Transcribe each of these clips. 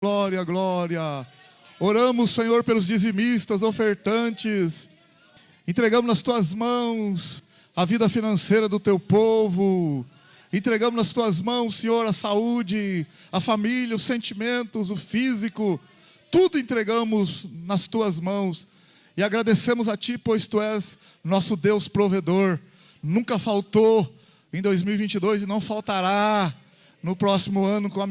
Glória, glória. Oramos, Senhor, pelos dizimistas, ofertantes. Entregamos nas tuas mãos a vida financeira do teu povo. Entregamos nas tuas mãos, Senhor, a saúde, a família, os sentimentos, o físico. Tudo entregamos nas tuas mãos. E agradecemos a ti, pois tu és nosso Deus provedor. Nunca faltou em 2022 e não faltará no próximo ano, com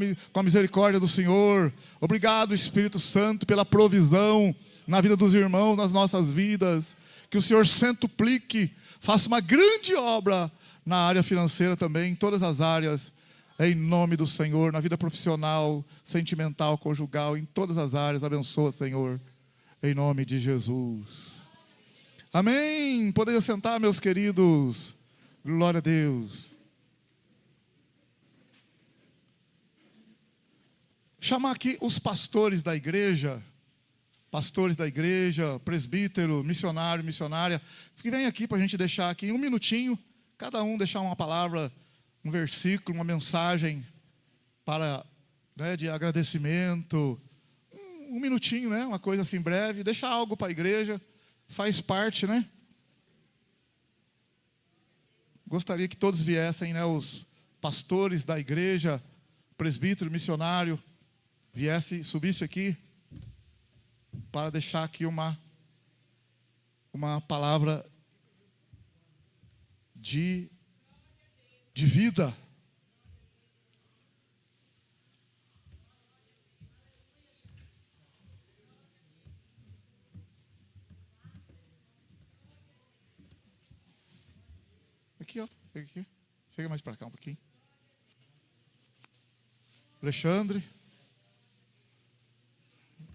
a misericórdia do Senhor. Obrigado, Espírito Santo, pela provisão na vida dos irmãos, nas nossas vidas. Que o Senhor centuplique, faça uma grande obra na área financeira também, em todas as áreas, em nome do Senhor, na vida profissional, sentimental, conjugal, em todas as áreas. Abençoa, Senhor, em nome de Jesus. Amém. Podem sentar, meus queridos. Glória a Deus. Chamar aqui os pastores da igreja, presbítero, missionário, missionária, que vem aqui para a gente deixar aqui um minutinho, cada um deixar uma palavra, um versículo, uma mensagem para, de agradecimento, um minutinho, uma coisa assim breve, deixar algo para a igreja, faz parte, Gostaria que todos viessem, os pastores da igreja, presbítero, missionário, subisse aqui, para deixar aqui uma palavra de vida. Aqui, aqui. Chega mais para cá um pouquinho. Alexandre.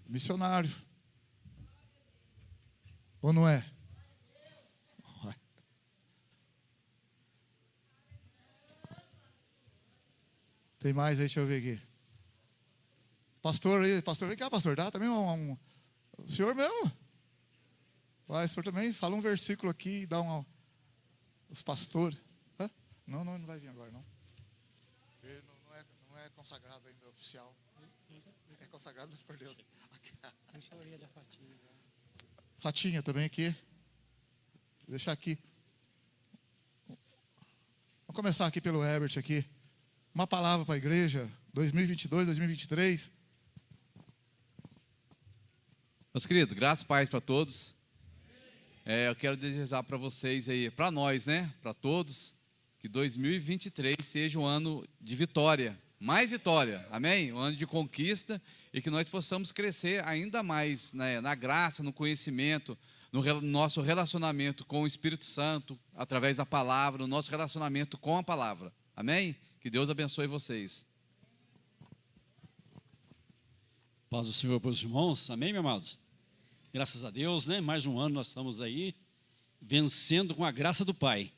Missionário. Ou não é? Tem mais aí, deixa eu ver aqui. Pastor, vem cá, pastor, dá também o senhor mesmo? Vai, o senhor também fala um versículo aqui e dá os pastores. Hã? Não vai vir agora, não. Ele não é consagrado ainda, oficial. É consagrado por Deus. Fatinha também aqui. Vou deixar aqui. Vamos começar aqui pelo Herbert aqui. Uma palavra para a igreja, 2022, 2023. Meus queridos, graças e paz para todos. Eu quero desejar para vocês aí, para nós, para todos, que 2023 seja um ano de vitória, mais vitória, amém? Um ano de conquista e que nós possamos crescer ainda mais na graça, no conhecimento, no nosso relacionamento com o Espírito Santo, através da palavra, no nosso relacionamento com a palavra, amém? Que Deus abençoe vocês. Paz do Senhor para os irmãos, amém, meus amados? Graças a Deus, mais um ano nós estamos aí, vencendo com a graça do Pai.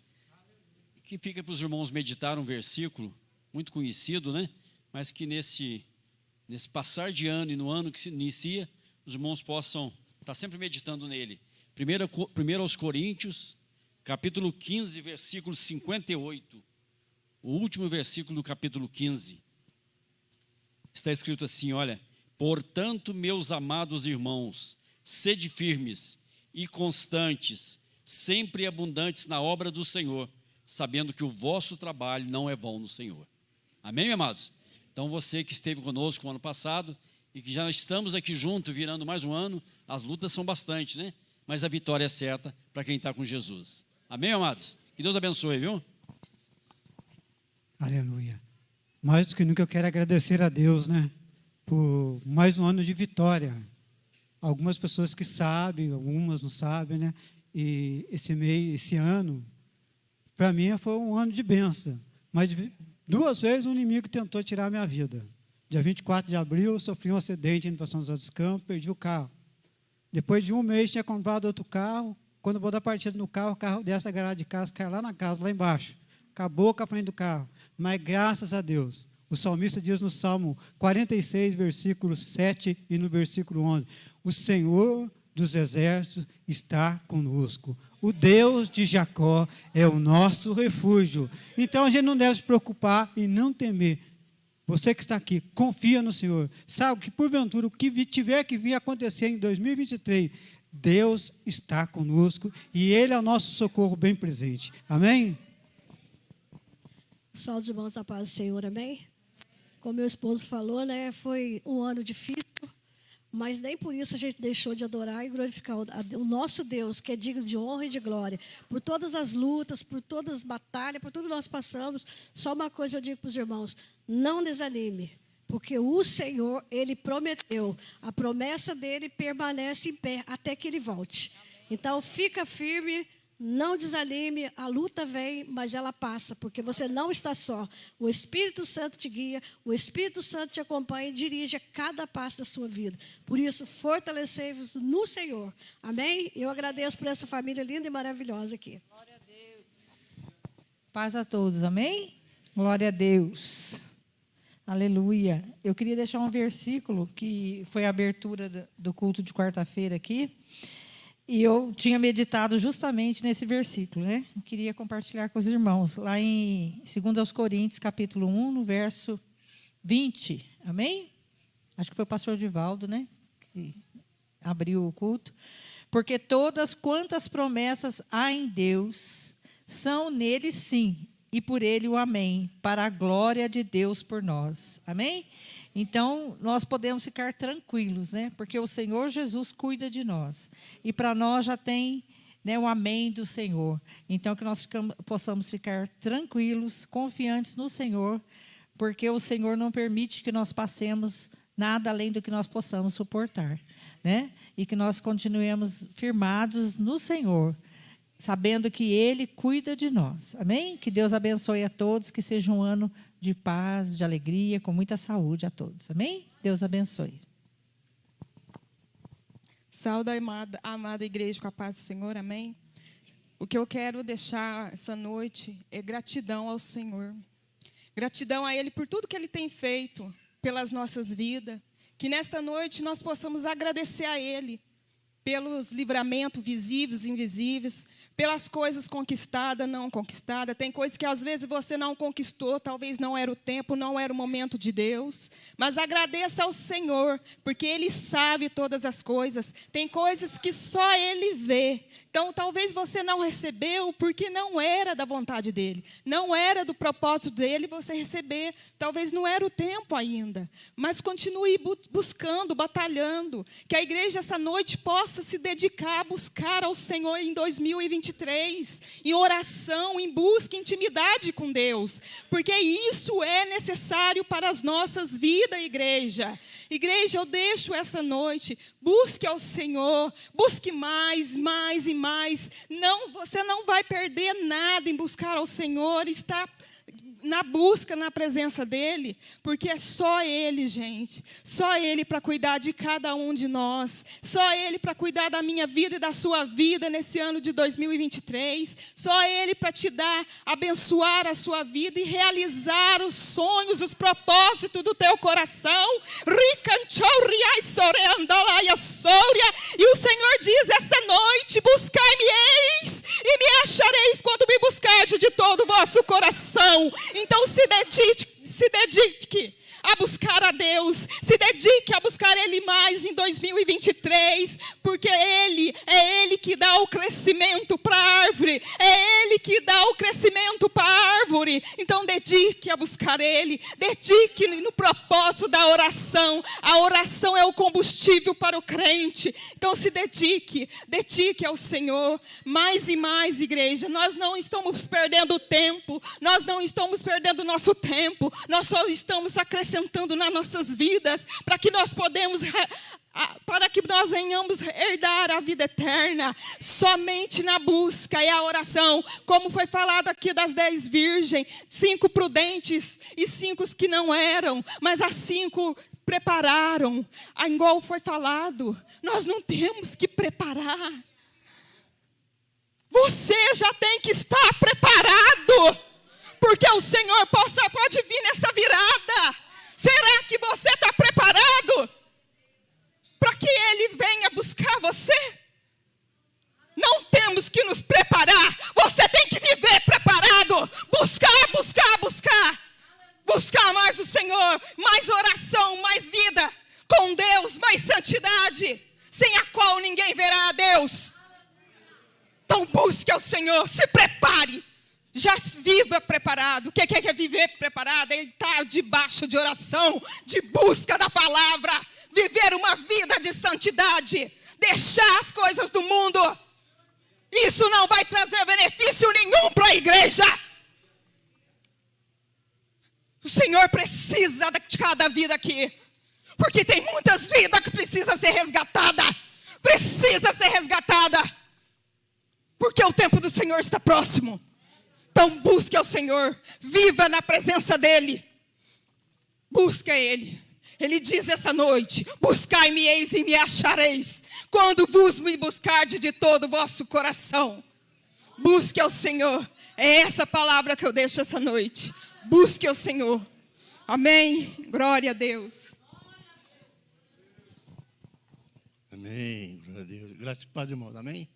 Que fica para os irmãos meditar um versículo muito conhecido, mas que nesse passar de ano e no ano que se inicia, os irmãos possam estar sempre meditando nele. Primeiro aos Coríntios, capítulo 15, versículo 58. O último versículo do capítulo 15. Está escrito assim, olha: portanto, meus amados irmãos, sede firmes e constantes, sempre abundantes na obra do Senhor, sabendo que o vosso trabalho não é vão no Senhor. Amém, meus amados? Então, você que esteve conosco no ano passado e que já estamos aqui juntos, virando mais um ano, as lutas são bastante, mas a vitória é certa para quem está com Jesus. Amém, amados? Que Deus abençoe, viu? Aleluia. Mais do que nunca eu quero agradecer a Deus, por mais um ano de vitória. Algumas pessoas que sabem, algumas não sabem, E esse ano, para mim foi um ano de bênção. Mas 2 vezes o inimigo tentou tirar a minha vida. Dia 24 de abril, eu sofri um acidente indo para São José dos Campos, perdi o carro. Depois de um mês, tinha comprado outro carro. Quando eu vou dar partida no carro, o carro dessa garagem de casa cai lá na casa, lá embaixo. Acabou com a frente do carro. Mas graças a Deus, o salmista diz no Salmo 46, versículo 7 e no versículo 11: o Senhor dos exércitos está conosco. O Deus de Jacó é o nosso refúgio. Então a gente não deve se preocupar e não temer. Você que está aqui, confia no Senhor. Sabe que, porventura, o que tiver que vir acontecer em 2023, Deus está conosco e Ele é o nosso socorro bem presente. Amém? Só os irmãos, a paz do Senhor, amém? Como meu esposo falou, né, foi um ano difícil, mas nem por isso a gente deixou de adorar e glorificar o nosso Deus, que é digno de honra e de glória. Por todas as lutas, por todas as batalhas, por tudo que nós passamos, só uma coisa eu digo para os irmãos: não desanime, porque o Senhor, Ele prometeu, a promessa dEle permanece em pé até que Ele volte. Então, fica firme. Não desanime, a luta vem, mas ela passa, porque você não está só. O Espírito Santo te guia, o Espírito Santo te acompanha e dirige a cada passo da sua vida. Por isso, fortalecei-vos no Senhor. Amém? Eu agradeço por essa família linda e maravilhosa aqui. Glória a Deus. Paz a todos, amém? Glória a Deus. Aleluia. Eu queria deixar um versículo que foi a abertura do culto de quarta-feira aqui. E eu tinha meditado justamente nesse versículo, né? Eu queria compartilhar com os irmãos, lá em 2 Coríntios, capítulo 1, no verso 20. Amém? Acho que foi o pastor Divaldo, né? Que abriu o culto. Porque todas quantas promessas há em Deus, são nele sim, e por ele o amém, para a glória de Deus por nós. Amém? Então, nós podemos ficar tranquilos, né? Porque o Senhor Jesus cuida de nós. E para nós já tem, né, o amém do Senhor. Então, que nós possamos ficar tranquilos, confiantes no Senhor, porque o Senhor não permite que nós passemos nada além do que nós possamos suportar, né? E que nós continuemos firmados no Senhor, sabendo que Ele cuida de nós. Amém? Que Deus abençoe a todos, que seja um ano de paz, de alegria, com muita saúde a todos. Amém? Deus abençoe. Saúde a amada igreja com a paz do Senhor, amém? O que eu quero deixar essa noite é gratidão ao Senhor. Gratidão a Ele por tudo que Ele tem feito pelas nossas vidas. Que nesta noite nós possamos agradecer a Ele pelos livramentos visíveis e invisíveis, pelas coisas conquistadas, não conquistadas. Tem coisas que às vezes você não conquistou, talvez não era o tempo, não era o momento de Deus. Mas agradeça ao Senhor, porque Ele sabe todas as coisas. Tem coisas que só Ele vê. Então, talvez você não recebeu porque não era da vontade dEle. Não era do propósito dEle você receber. Talvez não era o tempo ainda. Mas continue buscando, batalhando. Que a igreja essa noite possa se dedicar a buscar ao Senhor em 2023, em oração, em busca, em intimidade com Deus, porque isso é necessário para as nossas vidas, igreja. Igreja, eu deixo essa noite, busque ao Senhor, busque mais, mais e mais. Não, você não vai perder nada em buscar ao Senhor, está na busca, na presença dEle, porque é só Ele, gente, só Ele para cuidar de cada um de nós, só Ele para cuidar da minha vida e da sua vida nesse ano de 2023, só Ele para te dar, abençoar a sua vida e realizar os sonhos, os propósitos do teu coração. E o Senhor diz essa noite: buscai-me-eis e me achareis quando me buscardes de todo o vosso coração. Então se dedique a buscar a Deus, se dedique a buscar Ele mais em 2023, porque é Ele que dá o crescimento para a árvore, é Ele que dá o crescimento para a árvore. Então dedique a buscar Ele, dedique no propósito da oração. A oração é o combustível para o crente. Então se dedique ao Senhor, mais e mais, igreja. Nós não estamos perdendo tempo, nós não estamos perdendo nosso tempo, nós só estamos acrescentando nas nossas vidas, para que nós venhamos herdar a vida eterna. Somente na busca e a oração, como foi falado aqui das 10 virgens, 5 prudentes e 5 que não eram, mas as 5 prepararam. Igual foi falado, nós não temos que preparar. Você já tem que estar preparado, porque o Senhor pode vir nessa virada. Será que você está preparado para que Ele venha buscar você? Não temos que nos preparar. Você tem que viver preparado. Buscar mais o Senhor. em santidade, sem a qual ninguém verá a Deus. Então busque ao Senhor, se prepare. Já viva preparado. O que é viver preparado? É estar debaixo de oração, de busca da palavra, viver uma vida de santidade, deixar as coisas do mundo. Isso não vai trazer benefício nenhum para a igreja. O Senhor precisa de cada vida aqui, porque tem muitas vidas que precisam ser resgatadas. Precisa ser resgatada, porque o tempo do Senhor está próximo. Então busque ao Senhor, viva na presença dEle, busca Ele. Ele diz essa noite: buscai-me eis e me achareis, quando vos me buscardes de todo o vosso coração. Busque ao Senhor, é essa palavra que eu deixo essa noite. Busque ao Senhor, amém, glória a Deus. Amém, glória a Deus. Graças e paz, irmãos, amém?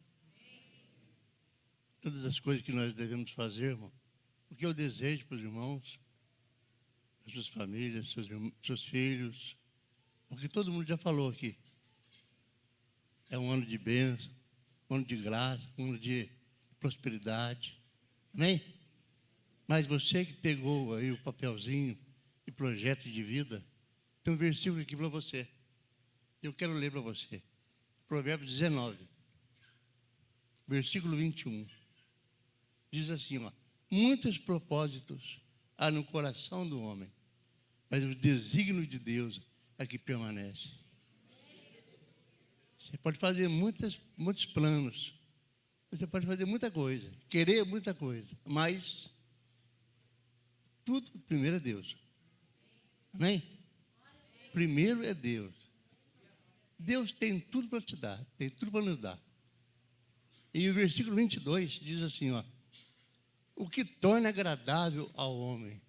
Todas as coisas que nós devemos fazer, irmão, o que eu desejo para os irmãos, as suas famílias, seus filhos, o que todo mundo já falou aqui. É um ano de bênção, um ano de graça, um ano de prosperidade, amém? Mas você que pegou aí o papelzinho de projeto de vida, tem um versículo aqui para você. Eu quero ler para você. Provérbios 19, versículo 21. Diz assim, ó: muitos propósitos há no coração do homem, mas o desígnio de Deus é que permanece. Você pode fazer muitos planos, você pode fazer muita coisa, querer muita coisa, mas tudo primeiro é Deus. Amém? Primeiro é Deus. Deus tem tudo para te dar, tem tudo para nos dar. E o versículo 22 diz assim, ó: o que torna agradável ao homem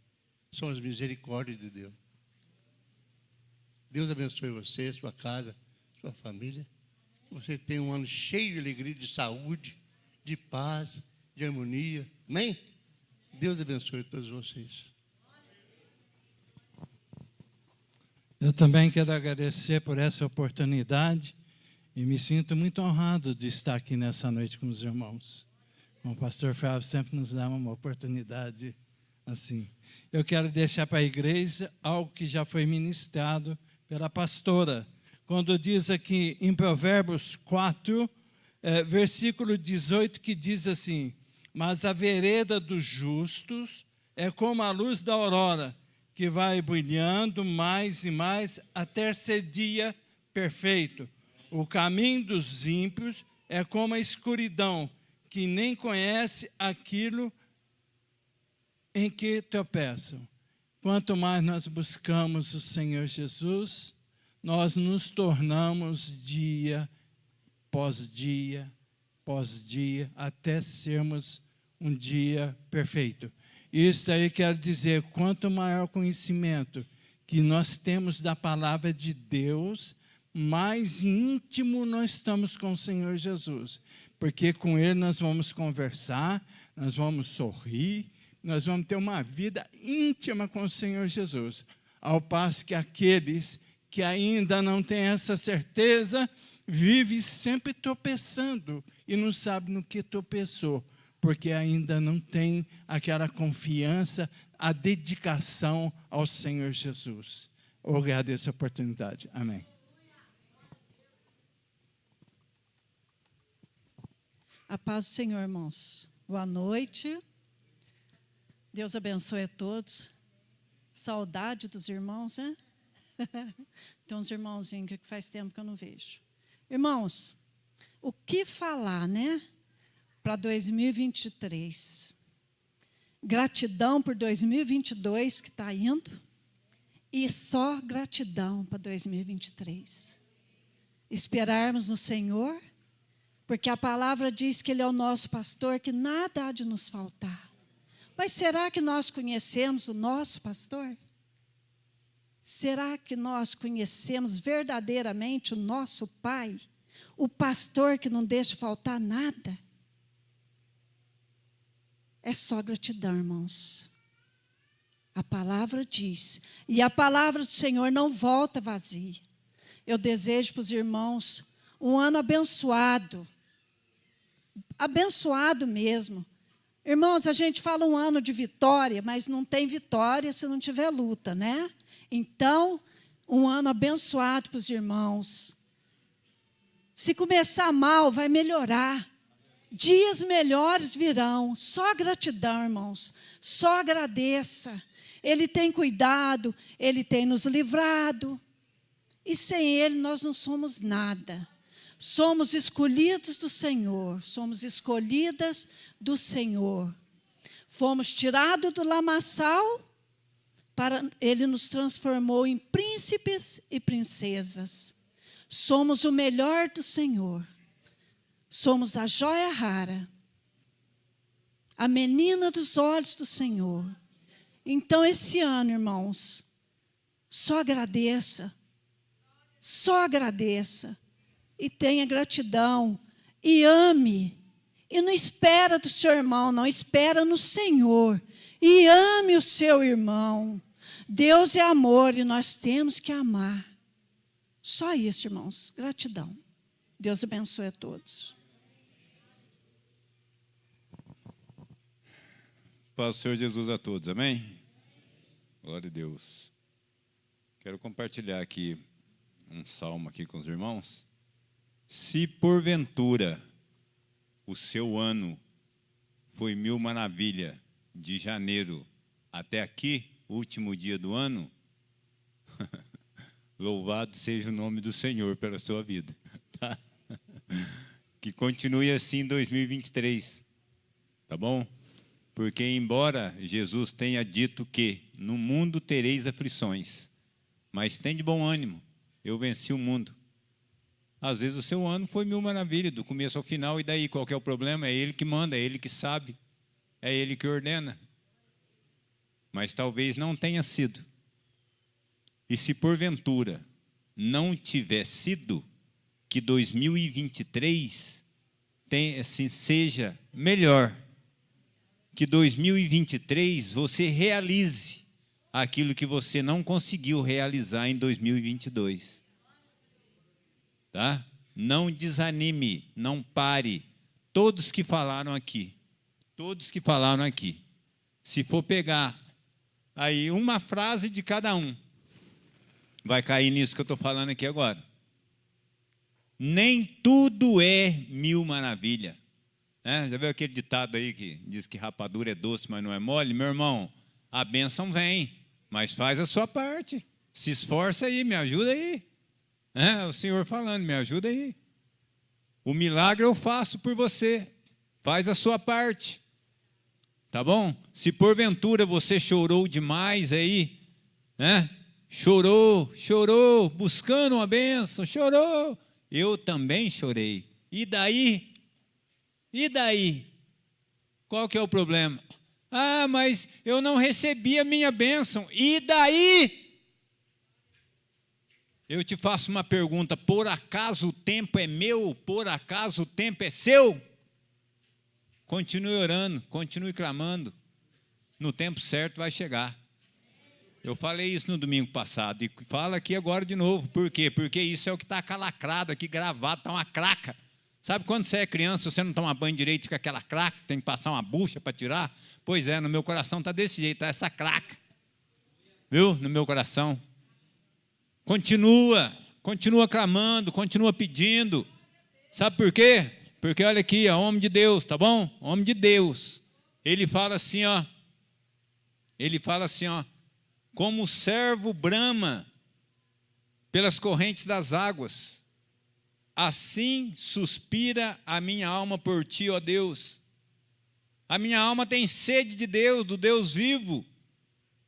são as misericórdias de Deus. Deus abençoe você, sua casa, sua família. Que você tenha um ano cheio de alegria, de saúde, de paz, de harmonia. Amém? Deus abençoe todos vocês. Eu também quero agradecer por essa oportunidade e me sinto muito honrado de estar aqui nessa noite com os irmãos. O pastor Flávio sempre nos dá uma oportunidade assim. Eu quero deixar para a igreja algo que já foi ministrado pela pastora, quando diz aqui em Provérbios 4, versículo 18, que diz assim: mas a vereda dos justos é como a luz da aurora, que vai brilhando mais e mais até ser dia perfeito. O caminho dos ímpios é como a escuridão, que nem conhece aquilo em que tropeçam. Quanto mais nós buscamos o Senhor Jesus, nós nos tornamos dia pós dia, até sermos um dia perfeito. Isso aí quero dizer, quanto maior conhecimento que nós temos da palavra de Deus, mais íntimo nós estamos com o Senhor Jesus. Porque com Ele nós vamos conversar, nós vamos sorrir, nós vamos ter uma vida íntima com o Senhor Jesus. Ao passo que aqueles que ainda não têm essa certeza, vivem sempre tropeçando e não sabem no que tropeçou, porque ainda não tem aquela confiança, a dedicação ao Senhor Jesus. Eu agradeço a oportunidade. Amém. A paz do Senhor, irmãos. Boa noite. Deus abençoe a todos. Saudade dos irmãos, né? Tem uns irmãozinhos que faz tempo que eu não vejo. Irmãos, o que falar, né? Para 2023. Gratidão por 2022 que está indo. E só gratidão para 2023. Esperarmos no Senhor, porque a palavra diz que Ele é o nosso pastor, que nada há de nos faltar. Mas será que nós conhecemos o nosso pastor? Será que nós conhecemos verdadeiramente o nosso Pai? O pastor que não deixa faltar nada? É só gratidão, irmãos. A palavra diz, e a palavra do Senhor não volta vazia. eu desejo para os irmãos um ano abençoado. Abençoado mesmo. Irmãos, a gente fala um ano de vitória, mas não tem vitória se não tiver luta, né? Então, um ano abençoado para os irmãos. Se começar mal, vai melhorar. Dias melhores virão. Só gratidão, irmãos. Só agradeça. Ele tem cuidado, Ele tem nos livrado. E sem Ele nós não somos nada. Somos escolhidos do Senhor, somos escolhidas do Senhor. Fomos tirados do lamaçal, Ele nos transformou em príncipes e princesas. Somos o melhor do Senhor. Somos a joia rara, a menina dos olhos do Senhor. Então, esse ano, irmãos, só agradeça. Só agradeça. E tenha gratidão, e ame, e não espera do seu irmão, não, espera no Senhor, e ame o seu irmão. Deus é amor e nós temos que amar. Só isso, irmãos, gratidão. Deus abençoe a todos. Paz do Senhor Jesus a todos, amém? Glória a Deus. Quero compartilhar aqui um salmo aqui com os irmãos. Se porventura o seu ano foi 1000 maravilhas de janeiro até aqui, último dia do ano, louvado seja o nome do Senhor pela sua vida. Tá? Que continue assim em 2023, tá bom? Porque embora Jesus tenha dito que no mundo tereis aflições, mas tem de bom ânimo, eu venci o mundo. Às vezes o seu ano foi 1000 maravilhas, do começo ao final, e daí qual que é o problema? É Ele que manda, é Ele que sabe, é Ele que ordena. Mas talvez não tenha sido. E se porventura não tiver sido, que 2023 seja melhor. Que 2023 você realize aquilo que você não conseguiu realizar em 2022. Tá? Não desanime, não pare. Todos que falaram aqui, se for pegar aí uma frase de cada um, vai cair nisso que eu estou falando aqui agora. Nem tudo é 1000 maravilhas. Já viu aquele ditado aí que diz que rapadura é doce, mas não é mole? Meu irmão, a bênção vem, mas faz a sua parte. Se esforça aí, me ajuda aí. O Senhor falando, me ajuda aí. O milagre eu faço por você. Faz a sua parte. Tá bom? Se porventura você chorou demais aí, chorou, buscando uma bênção, chorou. Eu também chorei. E daí? E daí? Qual que é o problema? Mas eu não recebi a minha bênção. E daí? Eu te faço uma pergunta, por acaso o tempo é meu? Por acaso o tempo é seu? Continue orando, continue clamando. No tempo certo vai chegar. Eu falei isso no domingo passado e falo aqui agora de novo. Por quê? Porque isso é o que está calacrado aqui, gravado, está uma craca. Sabe quando você é criança, você não toma banho direito, fica aquela craca, tem que passar uma bucha para tirar? Pois é, no meu coração está desse jeito, está essa craca. Viu? No meu coração. Continua clamando, continua pedindo. Sabe por quê? Porque olha aqui, homem de Deus, tá bom? Homem de Deus. Ele fala assim, ó. Como o servo brama pelas correntes das águas, assim suspira a minha alma por ti, ó Deus. A minha alma tem sede de Deus, do Deus vivo.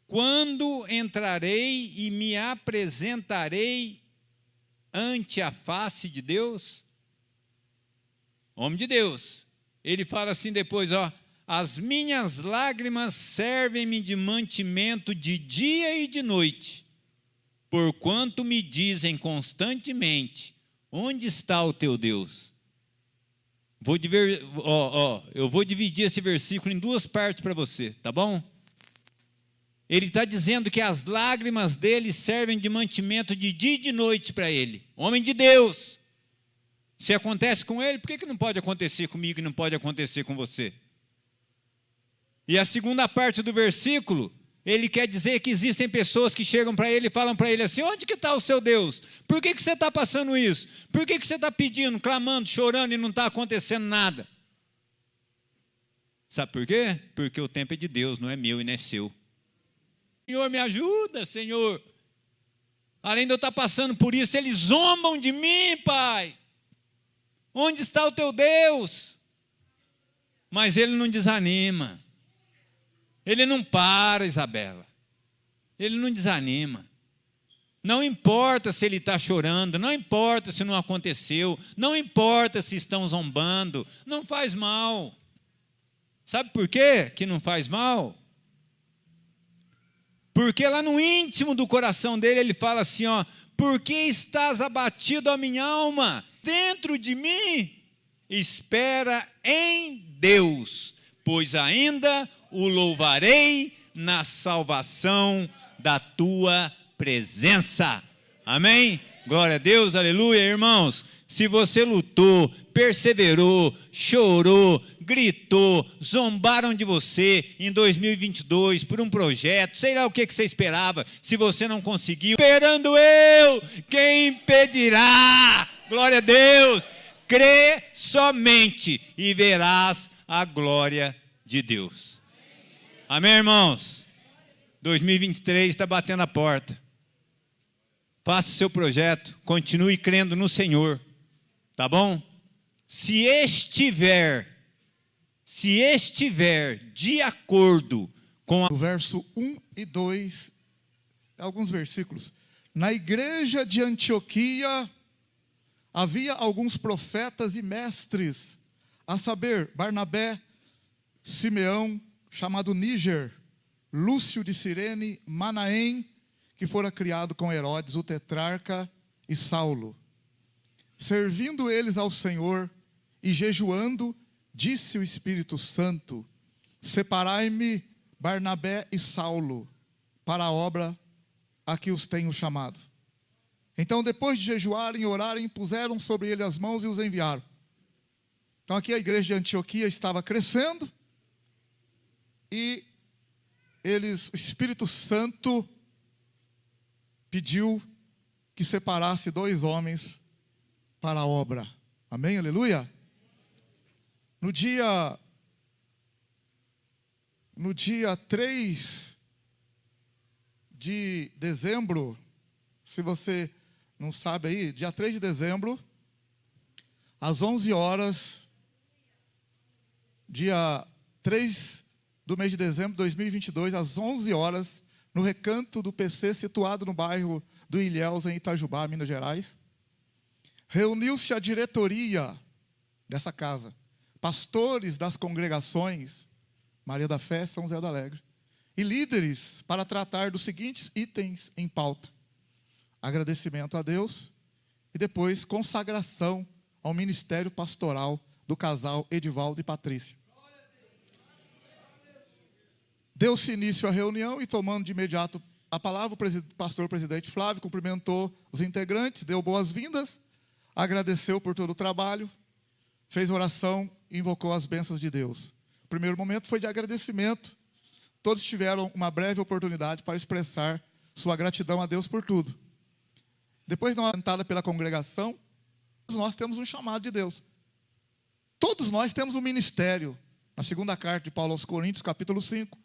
Quando entrarei e me apresentarei ante a face de Deus? Homem de Deus. Ele fala assim depois, ó. As minhas lágrimas servem-me de mantimento de dia e de noite, porquanto me dizem constantemente, onde está o teu Deus? Eu vou dividir esse versículo em duas partes para você, tá bom? Ele está dizendo que as lágrimas dele servem de mantimento de dia e de noite para ele. Homem de Deus. Se acontece com ele, por que não pode acontecer comigo e não pode acontecer com você? E a segunda parte do versículo, ele quer dizer que existem pessoas que chegam para ele e falam para ele assim: onde que está o seu Deus? Por que você está passando isso? Por que você está pedindo, clamando, chorando e não está acontecendo nada? Sabe por quê? Porque o tempo é de Deus, não é meu e não é seu. Senhor, me ajuda, Senhor. Além de eu estar passando por isso, eles zombam de mim, Pai. Onde está o teu Deus? Mas ele não desanima. Ele não para, Isabela. Ele não desanima. Não importa se ele está chorando, não importa se não aconteceu, não importa se estão zombando, não faz mal. Sabe por quê que não faz mal? Porque lá no íntimo do coração dele, ele fala assim, ó: por que estás abatido, a minha alma? Dentro de mim, espera em Deus, pois ainda o louvarei na salvação da tua presença. Amém? Glória a Deus, aleluia, irmãos. Se você lutou, perseverou, chorou, gritou, zombaram de você em 2022 por um projeto, sei lá o que você esperava, se você não conseguiu, esperando eu, quem impedirá? Glória a Deus. Crê somente e verás a glória de Deus. Amém, irmãos? 2023 está batendo a porta. Faça o seu projeto, continue crendo no Senhor, tá bom? Se estiver de acordo com O verso 1 e 2, alguns versículos. Na igreja de Antioquia havia alguns profetas e mestres, a saber, Barnabé, Simeão, chamado Níger, Lúcio de Cirene, Manaém, que fora criado com Herodes, o tetrarca, e Saulo. Servindo eles ao Senhor e jejuando, disse o Espírito Santo: separai-me Barnabé e Saulo para a obra a que os tenho chamado. Então, depois de jejuarem e orarem, puseram sobre ele as mãos e os enviaram. Então, aqui a igreja de Antioquia estava crescendo e o Espírito Santo pediu que separasse 2 homens para a obra. Amém? Aleluia? No dia 3 de dezembro, se você não sabe aí, dia 3 de dezembro, às 11 horas, dia 3 do mês de dezembro de 2022, às 11 horas, no recanto do PC, situado no bairro do Ilhéus, em Itajubá, Minas Gerais, reuniu-se a diretoria dessa casa, pastores das congregações Maria da Fé, São José do Alegre, e líderes para tratar dos seguintes itens em pauta: agradecimento a Deus e depois consagração ao ministério pastoral do casal Edivaldo e Patrícia. Deu-se início à reunião e, tomando de imediato a palavra, o pastor presidente Flávio cumprimentou os integrantes, deu boas-vindas, agradeceu por todo o trabalho, fez oração e invocou as bênçãos de Deus. O primeiro momento foi de agradecimento. Todos tiveram uma breve oportunidade para expressar sua gratidão a Deus por tudo. Depois de uma cantada pela congregação, todos nós temos um chamado de Deus. Todos nós temos um ministério. Na segunda carta de Paulo aos Coríntios, capítulo 5,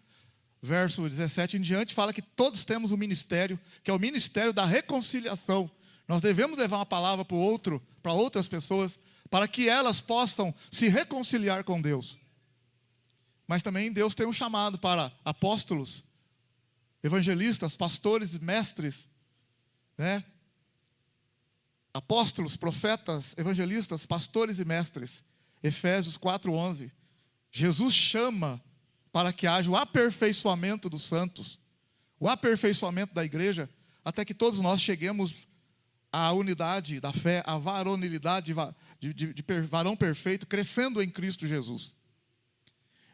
verso 17 em diante, fala que todos temos um ministério, que é o ministério da reconciliação. Nós devemos levar uma palavra para o outro, para outras pessoas, para que elas possam se reconciliar com Deus. Mas também Deus tem um chamado para apóstolos, evangelistas, pastores e mestres, né? Apóstolos, profetas, evangelistas, pastores e mestres. Efésios 4:11. Jesus chama para que haja o aperfeiçoamento dos santos, o aperfeiçoamento da igreja, até que todos nós cheguemos à unidade da fé, à varonilidade de varão perfeito, crescendo em Cristo Jesus.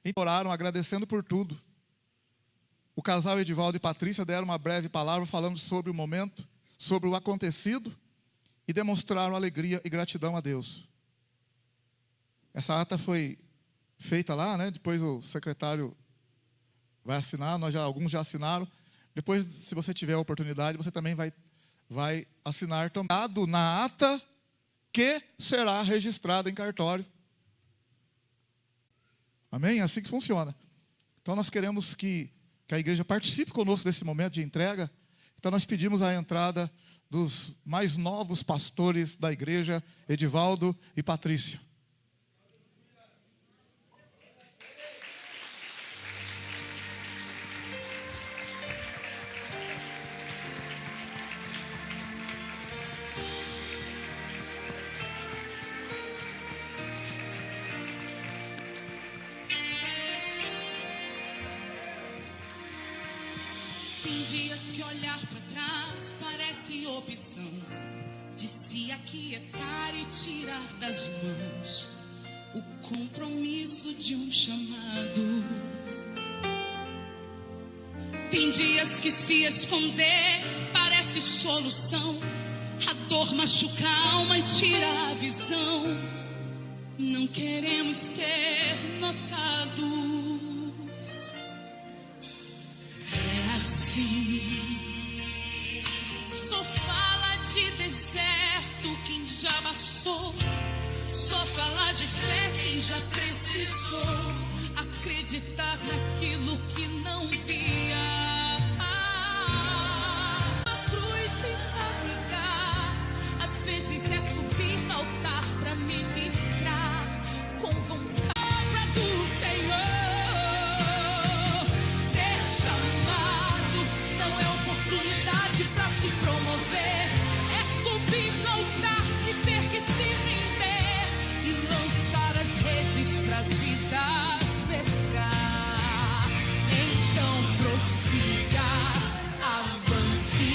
E oraram agradecendo por tudo. o casal Edivaldo e Patrícia deram uma breve palavra falando sobre o momento, sobre o acontecido, e demonstraram alegria e gratidão a Deus. Essa ata foi feita lá, né? Depois o secretário vai assinar, alguns já assinaram. Depois, se você tiver a oportunidade, você também vai assinar também na ata que será registrada em cartório. Amém? É assim que funciona. Então, nós queremos que a igreja participe conosco desse momento de entrega. Então, nós pedimos a entrada dos mais novos pastores da igreja, Edivaldo e Patrícia. Tem dias que olhar para trás parece opção de se aquietar e tirar das mãos o compromisso de um chamado. Tem dias que se esconder parece solução, a dor machuca a alma e tira a visão. Não queremos ser notados. Só fala de deserto quem já passou, só fala de fé quem já precisou acreditar naquilo que não via. A cruz e carregar, às vezes é subir no altar para ministrar com vontade do Senhor. Pra se promover é subir no altar e ter que se render e lançar as redes pras vidas pescar. Então prossiga, avance,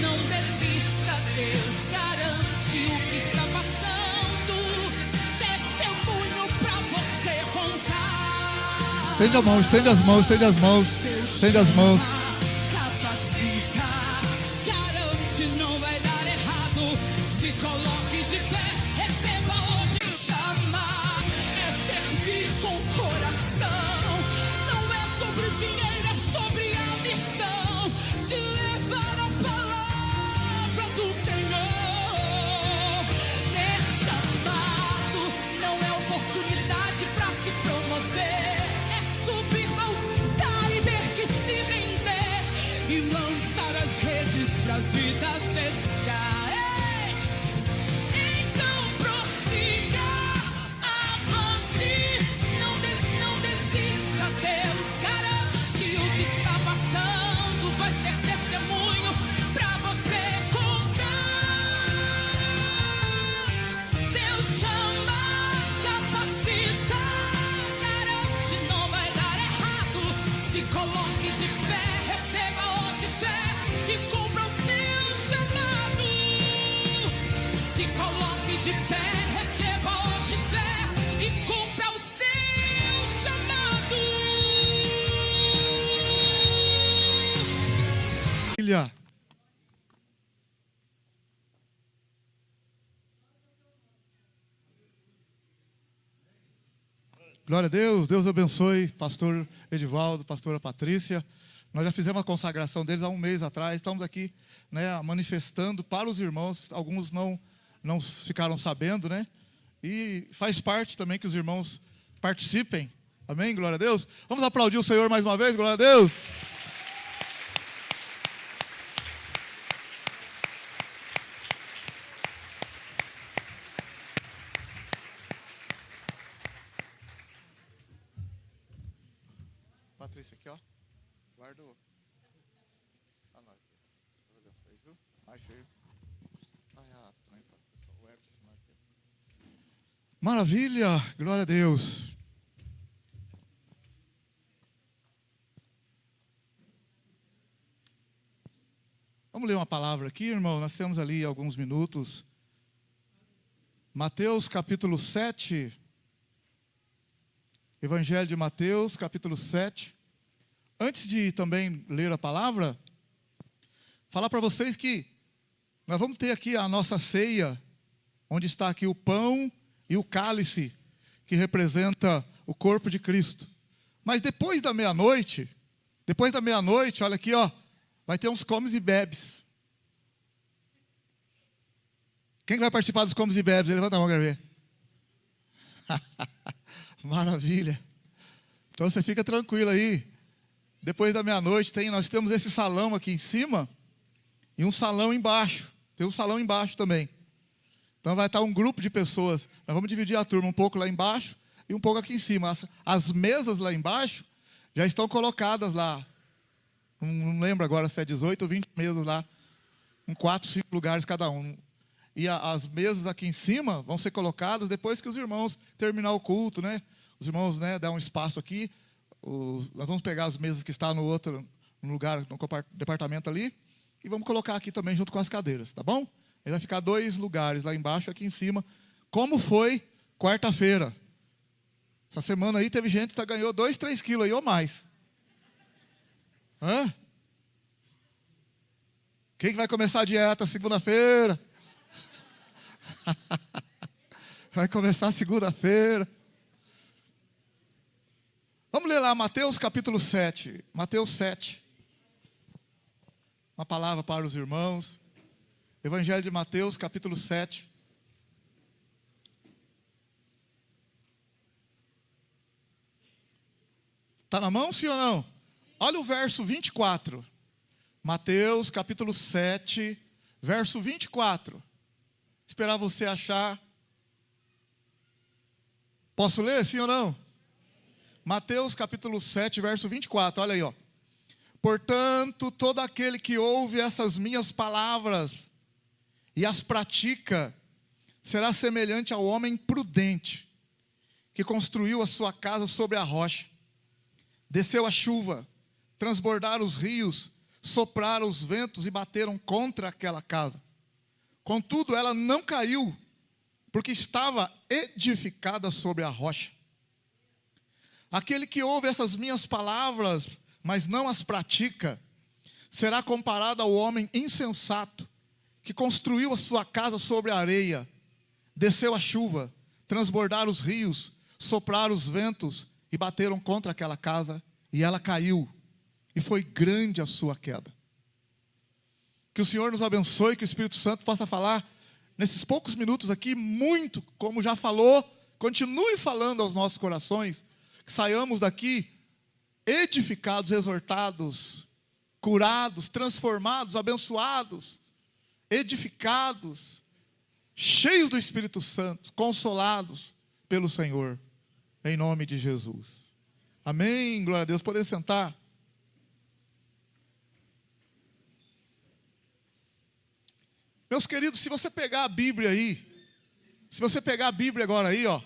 não desista, Deus garante o que está passando, testemunho pra você contar. Estende a mão, estende as mãos, estende as mãos, estende as mãos. Coloque de pé, receba hoje. Chamar é servir com coração. Não é sobre o dinheiro, é sobre a missão de levar a palavra do Senhor. Ter chamado não é oportunidade para se promover, é subir no altar e ter que se render e lançar as redes pras vidas pescar. Vai ser testemunho pra você contar. Deus chama, capacita, garante, não vai dar errado. Se coloque de pé, receba hoje fé e cumpra o seu chamado. Se coloque de pé, receba hoje fé e cumpra o seu chamado. Glória a Deus, Deus abençoe pastor Edivaldo, pastora Patrícia. Nós já fizemos a consagração deles há um mês atrás, estamos aqui, né, manifestando para os irmãos, alguns não ficaram sabendo, né? E faz parte também que os irmãos participem, amém? Glória a Deus. Vamos aplaudir o Senhor mais uma vez, glória a Deus. Patrícia, aqui, ó. Guarda o. Ah, não. Deus abençoe, viu? Mais cheio. Também para o pessoal. O Everton assinar aqui. Maravilha! Glória a Deus. Vamos ler uma palavra aqui, irmão. Nós temos ali alguns minutos. Mateus capítulo 7. Evangelho de Mateus, capítulo 7, antes de também ler a palavra, falar para vocês que nós vamos ter aqui a nossa ceia, onde está aqui o pão e o cálice, que representa o corpo de Cristo. Mas depois da meia-noite, olha aqui, ó, vai ter uns comes e bebes. Quem vai participar dos comes e bebes? Levanta a mão, quero ver. Maravilha. Então você fica tranquilo aí. Depois da meia-noite nós temos esse salão aqui em cima e um salão embaixo. Tem um salão embaixo também. Então vai estar um grupo de pessoas. Nós vamos dividir a turma um pouco lá embaixo e um pouco aqui em cima. As mesas lá embaixo já estão colocadas lá. Não lembro agora se é 18 ou 20 mesas lá. Com 4, 5 lugares cada um. E as mesas aqui em cima vão ser colocadas depois que os irmãos terminar o culto, né? Os irmãos, né, dão um espaço aqui. Nós vamos pegar as mesas que estão no lugar, no departamento ali, e vamos colocar aqui também junto com as cadeiras, tá bom? Aí vai ficar 2 lugares, lá embaixo e aqui em cima. Como foi quarta-feira? Essa semana aí teve gente que ganhou 2, 3 quilos aí ou mais. Hã? Quem que vai começar a dieta segunda-feira? Vai começar segunda-feira. Vamos ler lá Mateus capítulo 7. Mateus 7. Uma palavra para os irmãos. Evangelho de Mateus capítulo 7. Está na mão, sim ou não? Olha o verso 24. Mateus capítulo 7, verso 24. Esperar você achar. Posso ler, sim ou não? Mateus capítulo 7, verso 24, olha aí, ó. Portanto, todo aquele que ouve essas minhas palavras e as pratica, será semelhante ao homem prudente, que construiu a sua casa sobre a rocha. Desceu a chuva, transbordaram os rios, sopraram os ventos e bateram contra aquela casa. Contudo, ela não caiu, porque estava edificada sobre a rocha. Aquele que ouve essas minhas palavras, mas não as pratica, será comparado ao homem insensato, que construiu a sua casa sobre a areia. Desceu a chuva, transbordaram os rios, sopraram os ventos e bateram contra aquela casa, e ela caiu, e foi grande a sua queda. Que o Senhor nos abençoe, que o Espírito Santo possa falar nesses poucos minutos aqui, muito, como já falou, continue falando aos nossos corações, que saiamos daqui edificados, exortados, curados, transformados, abençoados, edificados, cheios do Espírito Santo, consolados pelo Senhor, em nome de Jesus. Amém, glória a Deus. Poder sentar. Meus queridos, se você pegar a Bíblia aí, se você pegar a Bíblia agora aí, ó.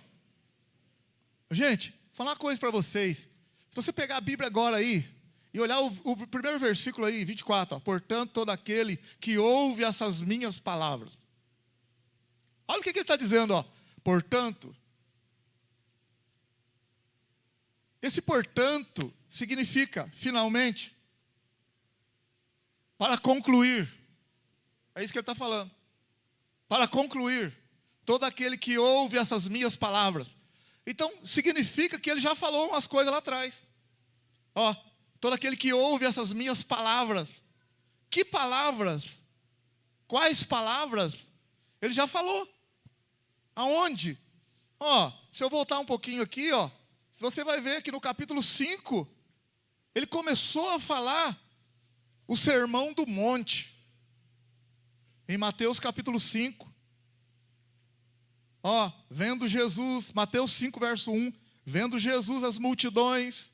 Gente, vou falar uma coisa para vocês. Se você pegar a Bíblia agora aí, e olhar o primeiro versículo aí, 24, ó. Portanto, todo aquele que ouve essas minhas palavras. Olha o que ele está dizendo, ó. Portanto. Esse portanto significa, finalmente, para concluir. É isso que ele está falando. Para concluir, todo aquele que ouve essas minhas palavras. Então, significa que ele já falou umas coisas lá atrás. Ó, todo aquele que ouve essas minhas palavras. Que palavras? Quais palavras? Ele já falou. Aonde? Ó, se eu voltar um pouquinho aqui, ó, você vai ver que no capítulo 5, ele começou a falar o sermão do monte. Em Mateus capítulo 5. Ó, vendo Jesus, Mateus 5, verso 1. Vendo Jesus as multidões,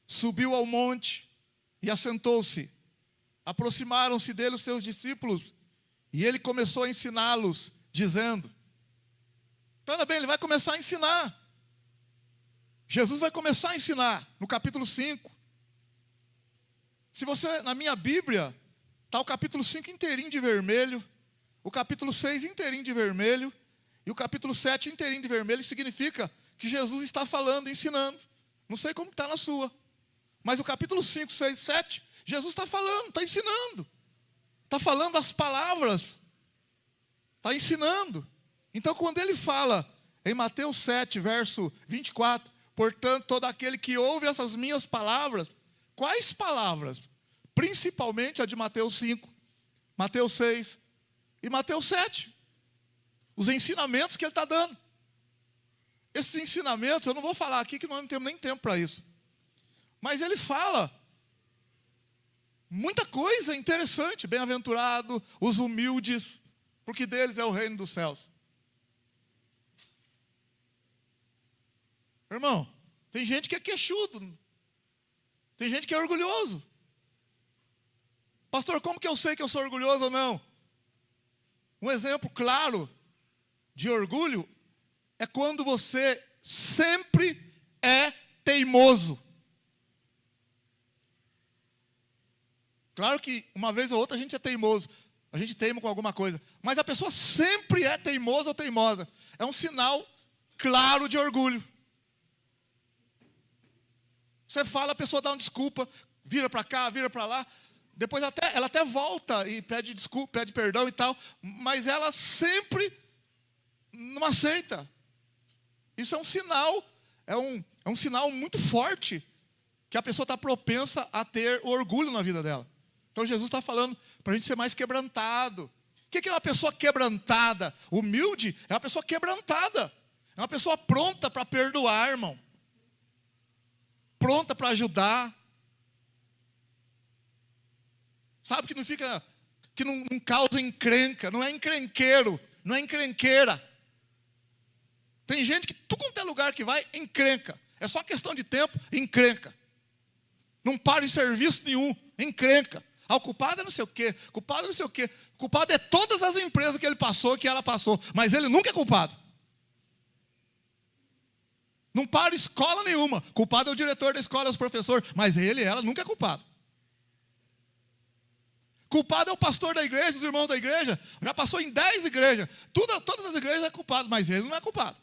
subiu ao monte e assentou-se. Aproximaram-se dele os seus discípulos, e ele começou a ensiná-los, dizendo... Então, bem, ele vai começar a ensinar. Jesus vai começar a ensinar, no capítulo 5. Se você, na minha Bíblia, está o capítulo 5 inteirinho de vermelho, o capítulo 6 inteirinho de vermelho, e o capítulo 7 inteirinho de vermelho, significa que Jesus está falando, ensinando. Não sei como está na sua. Mas o capítulo 5, 6, 7, Jesus está falando, está ensinando. Está falando as palavras. Está ensinando. Então, quando ele fala em Mateus 7, verso 24, portanto, todo aquele que ouve essas minhas palavras, quais palavras? Principalmente a de Mateus 5, Mateus 6 e Mateus 7. Os ensinamentos que ele está dando. Esses ensinamentos, eu não vou falar aqui que nós não temos nem tempo para isso. Mas ele fala muita coisa interessante. Bem-aventurado os humildes, porque deles é o reino dos céus. Irmão, tem gente que é queixudo. Tem gente que é orgulhoso. Pastor, como que eu sei que eu sou orgulhoso ou não? Um exemplo claro de orgulho é quando você sempre é teimoso. Claro que uma vez ou outra a gente é teimoso, a gente teima com alguma coisa, mas a pessoa sempre é teimosa ou teimosa. É um sinal claro de orgulho. Você fala, a pessoa dá uma desculpa, vira para cá, vira para lá, depois ela até volta e pede desculpa, pede perdão e tal, mas ela sempre não aceita. Isso é um sinal, é um sinal muito forte que a pessoa está propensa a ter orgulho na vida dela. Então Jesus está falando para a gente ser mais quebrantado. O que é uma pessoa quebrantada? Humilde é uma pessoa quebrantada. É uma pessoa pronta para perdoar, irmão. Pronta para ajudar. Sabe que não fica, que não causa encrenca, não é encrenqueiro, não é encrenqueira. Tem gente que tudo quanto é lugar que vai, encrenca. É só questão de tempo, encrenca. Não para em serviço nenhum, encrenca. Ah, o culpado é não sei o quê, culpado é não sei o quê. Culpado é todas as empresas que ele passou, que ela passou. Mas ele nunca é culpado. Não para escola nenhuma. Culpado é o diretor da escola, é os professores. Mas ele e ela nunca é culpado. Culpado é o pastor da igreja, os irmãos da igreja. Já passou em 10 igrejas. Todas as igrejas é culpado, mas ele não é culpado.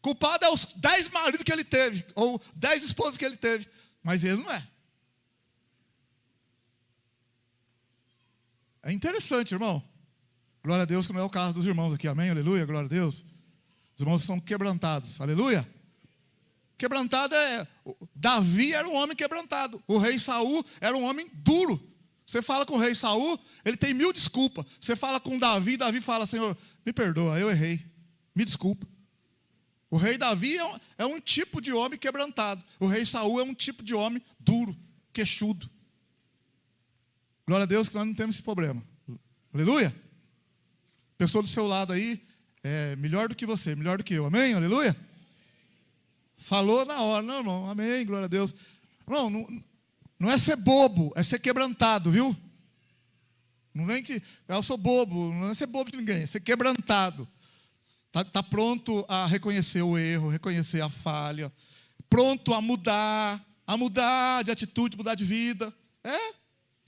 Culpado é os 10 maridos que ele teve, ou 10 esposas que ele teve, mas ele não é. É interessante, irmão. Glória a Deus que não é o caso dos irmãos aqui, amém? Aleluia, glória a Deus. Os irmãos são quebrantados, aleluia. Quebrantado Davi era um homem quebrantado. O rei Saul era um homem duro. Você fala com o rei Saul, ele tem 1000 desculpas. Você fala com Davi, Davi fala, Senhor, me perdoa, eu errei, me desculpa. O rei Davi é um tipo de homem quebrantado. O rei Saul é um tipo de homem duro, queixudo. Glória a Deus que nós não temos esse problema. Aleluia. Pessoa do seu lado aí é melhor do que você, melhor do que eu. Amém? Aleluia. Falou na hora. Não, irmão. Amém. Glória a Deus. Não é ser bobo, é ser quebrantado, viu? Não vem que eu sou bobo. Não é ser bobo de ninguém, é ser quebrantado. Está pronto a reconhecer o erro, reconhecer a falha, pronto a mudar de atitude, mudar de vida.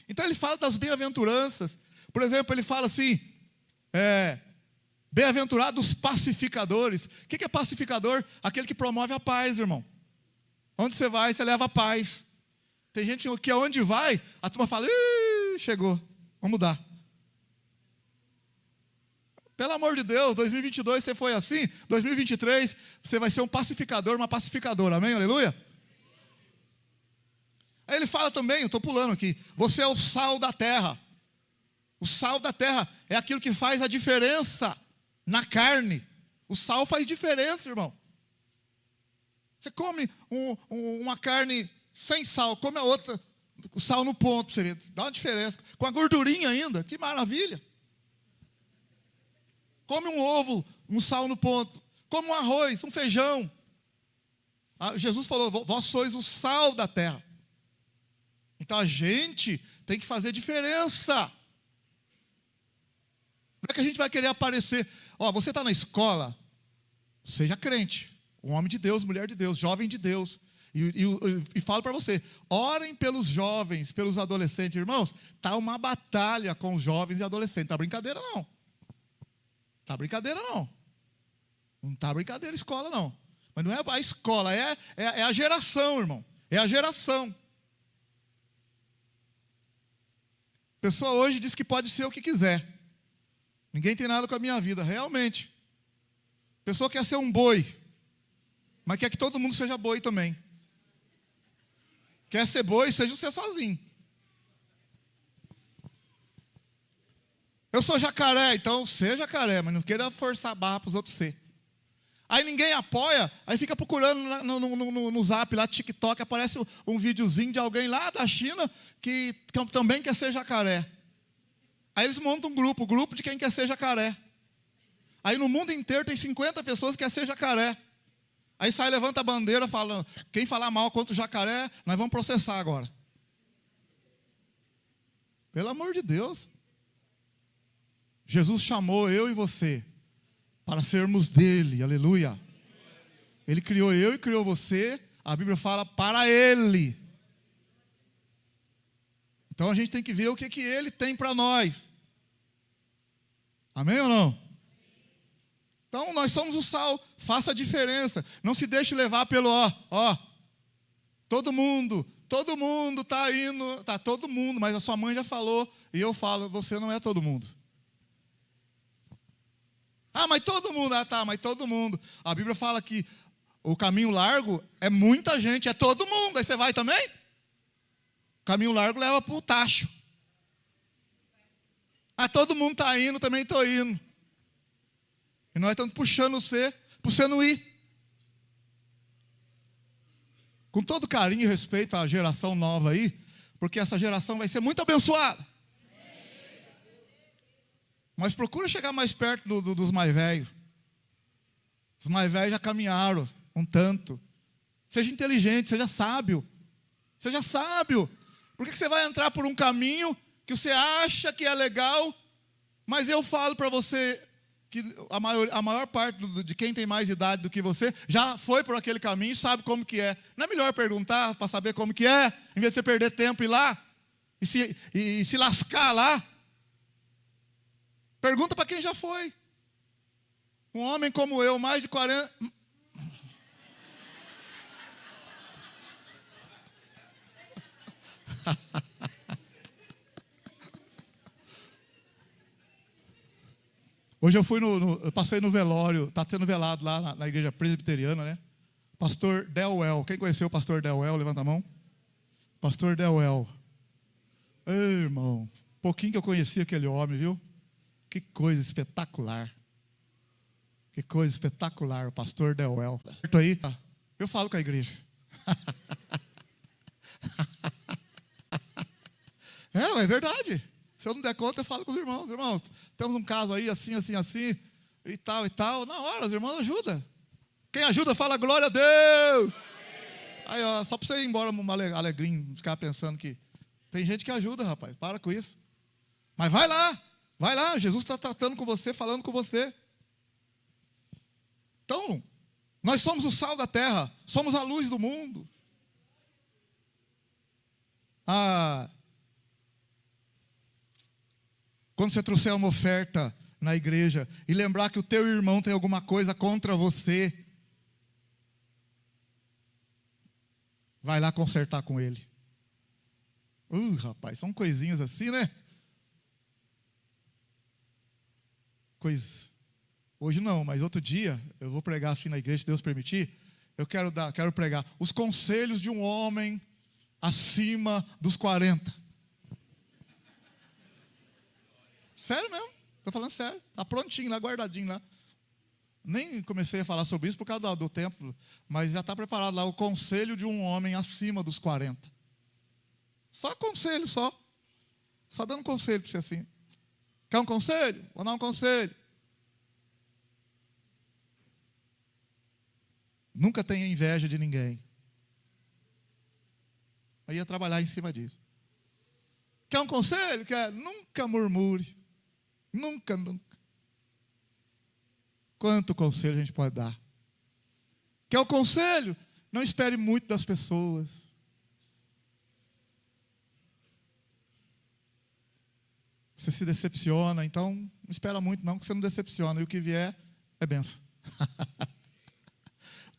Então ele fala das bem-aventuranças. Por exemplo, ele fala assim, bem-aventurados pacificadores. O que é pacificador? Aquele que promove a paz, irmão. Onde você vai, você leva a paz. Tem gente que aonde vai, a turma fala, chegou, vamos mudar. Pelo amor de Deus, 2022 você foi assim, 2023 você vai ser um pacificador, uma pacificadora, amém, aleluia? Aí ele fala também, eu estou pulando aqui, você é o sal da terra. O sal da terra é aquilo que faz a diferença na carne. O sal faz diferença, irmão. Você come uma carne sem sal, come a outra, o sal no ponto, você vê, dá uma diferença. Com a gordurinha ainda, que maravilha. Come um ovo, um sal no ponto. Come um arroz, um feijão. Jesus falou, vós sois o sal da terra. Então a gente tem que fazer diferença. Não é que a gente vai querer aparecer. Você está na escola, seja crente. Um homem de Deus, mulher de Deus, jovem de Deus. E falo para você, orem pelos jovens, pelos adolescentes. Irmãos, está uma batalha com os jovens e adolescentes. Está brincadeira não. Está brincadeira não. Não está brincadeira escola não. Mas não é a escola, é a geração, irmão. É a geração. A pessoa hoje diz que pode ser o que quiser. Ninguém tem nada com a minha vida, realmente. A pessoa quer ser um boi, mas quer que todo mundo seja boi também. Quer ser boi, seja você sozinho. Eu sou jacaré, então seja jacaré, mas não queira forçar a barra para os outros ser. Aí ninguém apoia, aí fica procurando no Zap, lá TikTok, aparece um videozinho de alguém lá da China que também quer ser jacaré. Aí eles montam um grupo de quem quer ser jacaré. Aí no mundo inteiro tem 50 pessoas que querem ser jacaré. Aí sai, levanta a bandeira, falando, quem falar mal contra o jacaré, nós vamos processar agora. Pelo amor de Deus. Jesus chamou eu e você para sermos dele, aleluia. Ele criou eu e criou você, a Bíblia fala para ele. Então a gente tem que ver o que ele tem para nós. Amém ou não? Então nós somos o sal, faça a diferença. Não se deixe levar pelo todo mundo está indo, tá todo mundo, mas a sua mãe já falou, e eu falo, você não é todo mundo. Mas todo mundo, mas todo mundo. A Bíblia fala que o caminho largo é muita gente, é todo mundo. Aí você vai também? O caminho largo leva para o tacho. Todo mundo está indo, também estou indo. E nós estamos puxando você, para você não ir. Com todo carinho e respeito à geração nova aí, porque essa geração vai ser muito abençoada. Mas procura chegar mais perto dos mais velhos. Os mais velhos já caminharam um tanto. Seja inteligente, seja sábio. Seja sábio. Por que você vai entrar por um caminho que você acha que é legal, mas eu falo para você que a maior parte de quem tem mais idade do que você já foi por aquele caminho e sabe como que é. Não é melhor perguntar para saber como que é, em vez de você perder tempo e ir lá e se lascar lá? Pergunta para quem já foi. Um homem como eu, mais de 40... Hoje eu fui eu passei no velório, está tendo velado lá na igreja presbiteriana, né? Pastor Delwell. Quem conheceu o pastor Delwell? Levanta a mão. Pastor Delwell. Ei, irmão, pouquinho que eu conheci aquele homem, viu? Que coisa espetacular. Que coisa espetacular, o pastor Delwell. Aí, eu falo com a igreja. É verdade. Se eu não der conta, eu falo com os irmãos. Irmãos, temos um caso aí, assim, assim, assim, e tal, e tal. Na hora, os irmãos ajudam. Quem ajuda, fala glória a Deus. Aí, só para você ir embora alegrinho, ficar pensando que tem gente que ajuda, rapaz. Para com isso. Mas vai lá, Jesus está tratando com você, falando com você. Então, nós somos o sal da terra, somos a luz do mundo. Quando você trouxer uma oferta na igreja e lembrar que o teu irmão tem alguma coisa contra você, vai lá consertar com ele. Rapaz, são coisinhas assim, né? Hoje não, mas outro dia eu vou pregar assim na igreja, se Deus permitir. Eu quero pregar os conselhos de um homem acima dos 40. Sério mesmo, estou falando sério. Está prontinho lá, guardadinho lá. Nem comecei a falar sobre isso por causa do tempo, mas já está preparado lá o conselho de um homem acima dos 40. Só conselho, só dando conselho para você assim. Quer um conselho? Vou dar um conselho. Nunca tenha inveja de ninguém. Aí ia trabalhar em cima disso. Quer um conselho? Quer? Nunca murmure. Nunca. Quanto conselho a gente pode dar? Quer o conselho? Não espere muito das pessoas. Você se decepciona, então não espera muito não, que você não decepciona. E o que vier é bênção.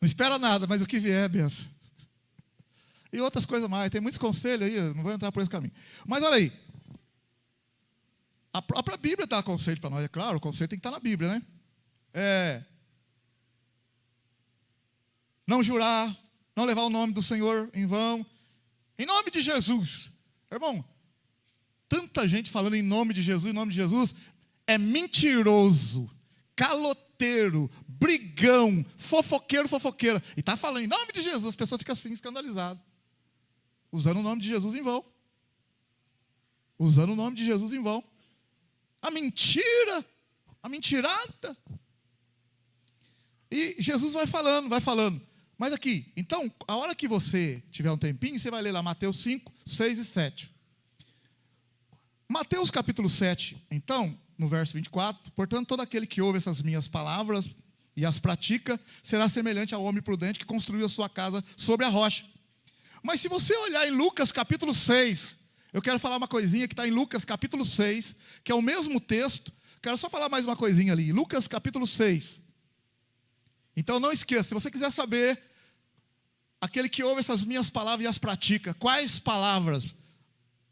Não espera nada, mas o que vier é benção. E outras coisas mais. Tem muitos conselhos aí, não vou entrar por esse caminho. Mas olha aí. A própria Bíblia dá conselho para nós, é claro, o conselho tem que estar na Bíblia, né? Não jurar, não levar o nome do Senhor em vão. Em nome de Jesus. Irmão, tanta gente falando em nome de Jesus, é mentiroso, caloteiro, brigão, fofoqueira. E está falando em nome de Jesus, as pessoas ficam assim, escandalizadas. Usando o nome de Jesus em vão. Usando o nome de Jesus em vão. A mentira, a mentirada. E Jesus vai falando. Mas aqui, então, a hora que você tiver um tempinho, você vai ler lá Mateus 5, 6 e 7. Mateus capítulo 7, então, no verso 24, portanto, todo aquele que ouve essas minhas palavras e as pratica, será semelhante ao homem prudente que construiu a sua casa sobre a rocha. Mas se você olhar em Lucas capítulo 6, eu quero falar uma coisinha que está em Lucas capítulo 6, que é o mesmo texto. Quero só falar mais uma coisinha ali. Lucas capítulo 6. Então não esqueça, se você quiser saber, aquele que ouve essas minhas palavras e as pratica, quais palavras?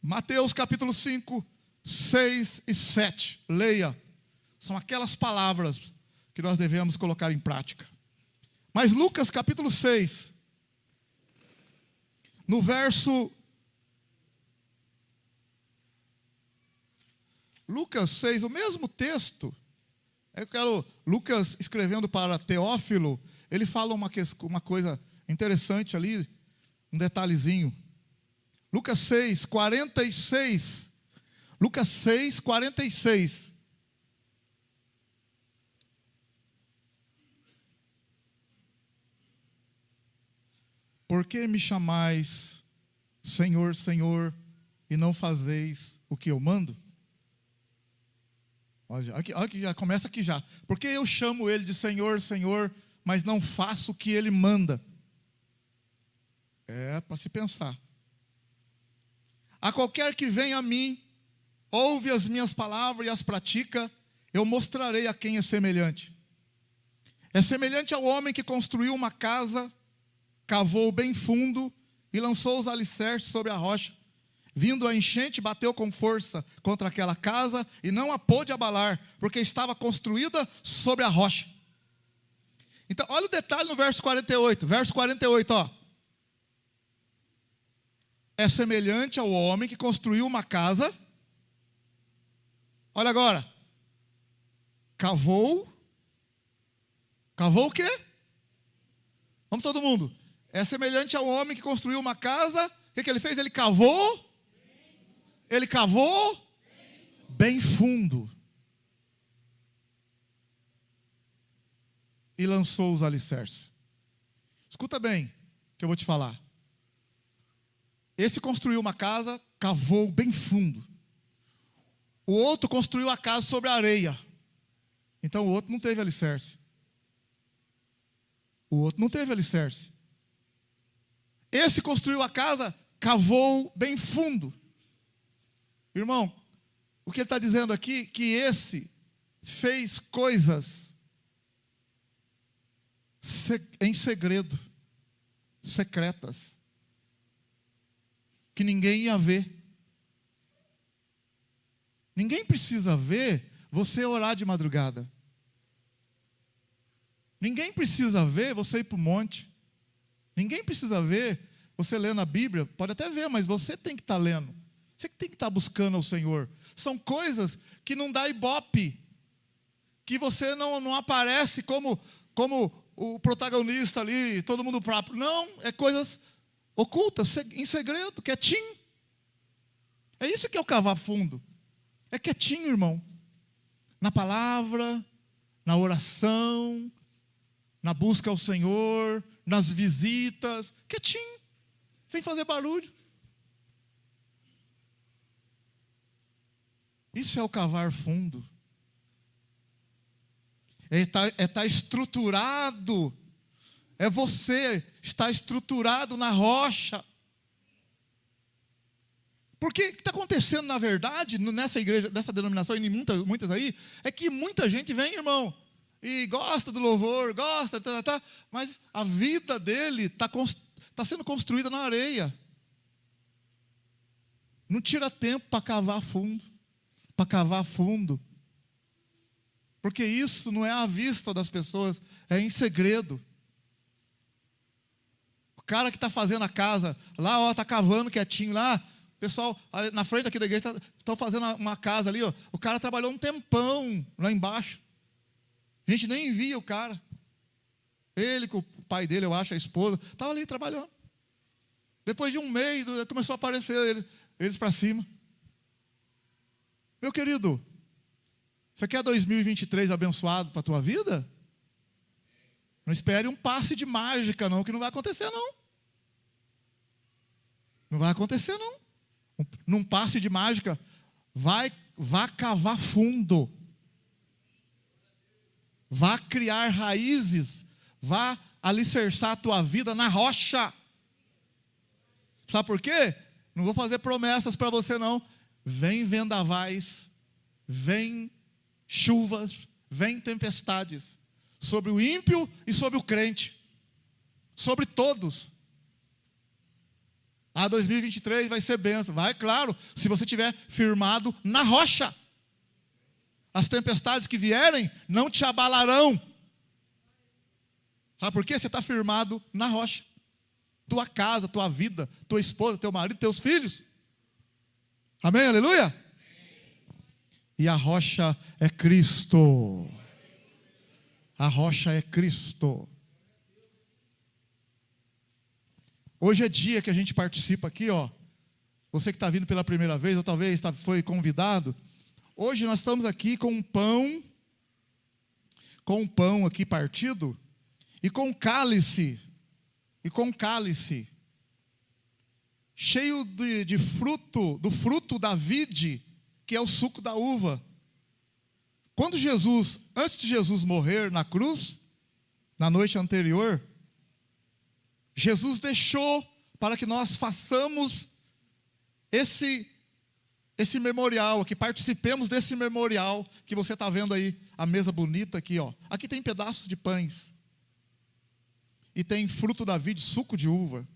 Mateus capítulo 5, 6 e 7. Leia. São aquelas palavras que nós devemos colocar em prática. Mas Lucas capítulo 6, no verso... Lucas 6, o mesmo texto. Eu quero, Lucas escrevendo para Teófilo, ele fala uma coisa interessante ali, um detalhezinho. Lucas 6, 46. Lucas 6, 46. Por que me chamais Senhor, Senhor, e não fazeis o que eu mando? Olha aqui, já começa aqui já. Porque eu chamo ele de Senhor, Senhor, mas não faço o que ele manda. É para se pensar. A qualquer que venha a mim, ouve as minhas palavras e as pratica, eu mostrarei a quem é semelhante. É semelhante ao homem que construiu uma casa, cavou bem fundo e lançou os alicerces sobre a rocha. Vindo a enchente, bateu com força contra aquela casa e não a pôde abalar, porque estava construída sobre a rocha. Então, olha o detalhe no verso 48. Verso 48, ó. É semelhante ao homem que construiu uma casa. Olha agora. Cavou o quê? Vamos todo mundo. É semelhante ao homem que construiu uma casa. O que ele fez? Ele cavou bem fundo e lançou os alicerces. Escuta bem o que eu vou te falar. Esse construiu uma casa, cavou bem fundo. O outro construiu a casa sobre a areia. Então o outro não teve alicerce. Esse construiu a casa, cavou bem fundo. Irmão, o que ele está dizendo aqui, que esse fez coisas em segredo, secretas, que ninguém ia ver. Ninguém precisa ver você orar de madrugada. Ninguém precisa ver você ir para o monte. Ninguém precisa ver você lendo a Bíblia. Pode até ver, mas você tem que estar lendo. Você que tem que estar buscando ao Senhor. São coisas que não dá ibope. Que você não aparece como o protagonista ali, todo mundo próprio. Não, é coisas ocultas, em segredo, quietinho. É isso que é o cavar fundo. É quietinho, irmão. Na palavra, na oração, na busca ao Senhor, nas visitas. Quietinho, sem fazer barulho. Isso é o cavar fundo. É estar estruturado. É você estar estruturado na rocha. Porque o que está acontecendo, na verdade, nessa igreja, nessa denominação, e em muitas aí, é que muita gente vem, irmão, e gosta do louvor, gosta, mas a vida dele está sendo construída na areia. Não tira tempo para cavar fundo, porque isso não é à vista das pessoas, é em segredo. O cara que está fazendo a casa, lá está cavando quietinho lá, o pessoal na frente aqui da igreja estão fazendo uma casa ali, ó, o cara trabalhou um tempão lá embaixo, a gente nem via o cara, ele com o pai dele, eu acho, a esposa, estava ali trabalhando. Depois de um mês, começou a aparecer eles para cima. Meu querido, você quer 2023 abençoado para a tua vida? Não espere um passe de mágica, não, que não vai acontecer, não. Não vai acontecer, não. Num passe de mágica, vá cavar fundo. Vá criar raízes. Vá alicerçar a tua vida na rocha. Sabe por quê? Não vou fazer promessas para você, não. Vem vendavais, vem chuvas, vem tempestades sobre o ímpio e sobre o crente, sobre todos. 2023 vai ser bênção. Vai, claro, se você estiver firmado na rocha. As tempestades que vierem não te abalarão. Sabe por quê? Você está firmado na rocha. Tua casa, tua vida, tua esposa, teu marido, teus filhos. Amém? Aleluia? E a rocha é Cristo. A rocha é Cristo. Hoje é dia que a gente participa aqui, ó. Você que está vindo pela primeira vez, ou talvez foi convidado. Hoje nós estamos aqui com um pão aqui partido, e com um cálice, cheio de fruto, do fruto da vide, que é o suco da uva. Quando antes de Jesus morrer na cruz, na noite anterior, Jesus deixou para que nós façamos esse memorial, que participemos desse memorial, que você está vendo aí, a mesa bonita aqui, ó. Aqui tem pedaços de pães, e tem fruto da vide, suco de uva.